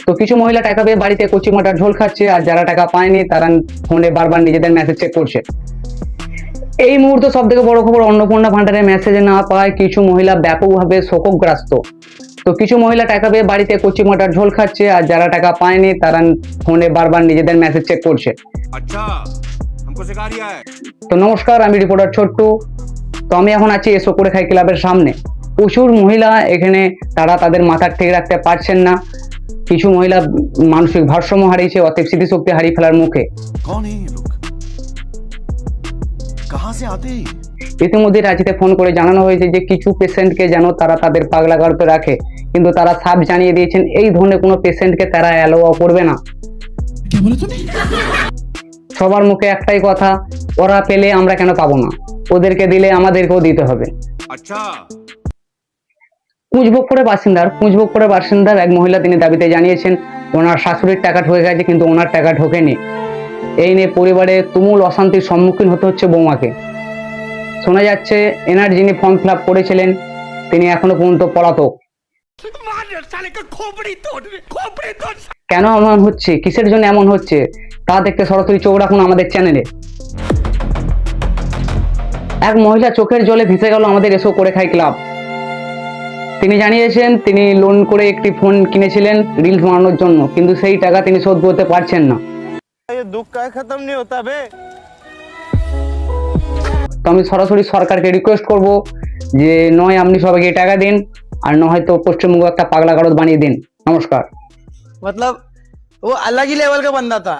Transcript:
তো কিছু মহিলা টাকা পেয়ে বাড়িতে কচি মাটার ঝোল খাচ্ছে, আর যারা টাকা পায়নি তারা ফোনে বারবার নিজেদের মেসেজ চেক করছে। এই মুহূর্তে সব থেকে বড় খবর, অন্নপূর্ণা ভান্ডারের মেসেজ না পায় কিছু মহিলা ব্যাপকভাবে শোকগ্রস্ত। তো কিছু মহিলা টাকা পেয়ে বাড়িতে কচি মাটার ঝোল খাচ্ছে, আর যারা টাকা পায়নি তারা ফোনে বারবার নিজেদের মেসেজ চেক করছে। अच्छा हमको सिखा रिया है। তো নমস্কার, আমি রিপোর্টার ছোট্টু। তো আমি এখন আছি এসো করে খাই ক্লাবের সামনে। প্রচুর মহিলা এখানে, তারা তাদের মাথা ঠিক রাখতে পারছেন না। কিছু মহিলা মানসিক ভারসাম্য হারিয়েছে, অতএব স্মৃতিশক্তি হারিয়ে ফেলার মুখে। कौन है ये लोग, कहाँ से आते हैं? ইতিমধ্যে রাঁচিতে ফোন করে জানানো হয়েছে যে কিছু পেশেন্টকে যেন তারা তাদের পাগলা গারদে রাখে, কিন্তু তারা সাফ জানিয়ে দিয়েছেন এই ধরনের কোনো পেশেন্টকে তারা অ্যালাউ করবে না। সবার মুখে একটাই কথা, ওরা পেলে আমরা কেন পাবো না, ওদেরকে দিলে আমাদেরকেও দিতে হবে। अच्छा কুঁচভোগপুরের বাসিন্দার এক মহিলা, তিনি দাবিতে জানিয়েছেন ওনার শাশুড়ির টাকা ঢুকে গেছে কিন্তু ওনার টাকা ঢোকেনি। এই নিয়ে পরিবারে তুমুল অশান্তির সম্মুখীন হতে হচ্ছে বৌমাকে। শোনা যাচ্ছে এনার যিনি ফর্ম ফিল আপ করেছিলেন তিনি এখনো পর্যন্ত পলাতক। কেন এমন হচ্ছে, কিসের জন্য এমন হচ্ছে তা দেখতে সরাসরি চোখ রাখুন আমাদের চ্যানেলে। এক মহিলা চোখের জলে ভেসে গেল আমাদের এসো করে খাই ক্লাব। তিনি জানিয়েছেন তিনি লোন করে একটি ফোন কিনেছিলেন রিলস বানানোর জন্য, কিন্তু সেই টাকা তিনি শোধ করতে পারছেন না। दुख का खत्म नहीं होता बे। তো আমি সরাসরি সরকারকে রিকোয়েস্ট করব যে নয় আপনি সবাইকে টাকা দিন, আর না হয়তো পশ্চিমবঙ্গ একটা পাগলা গারদ বানিয়ে দিন। নমস্কার। मतलब वो अलग ही लेवल का बंदा था।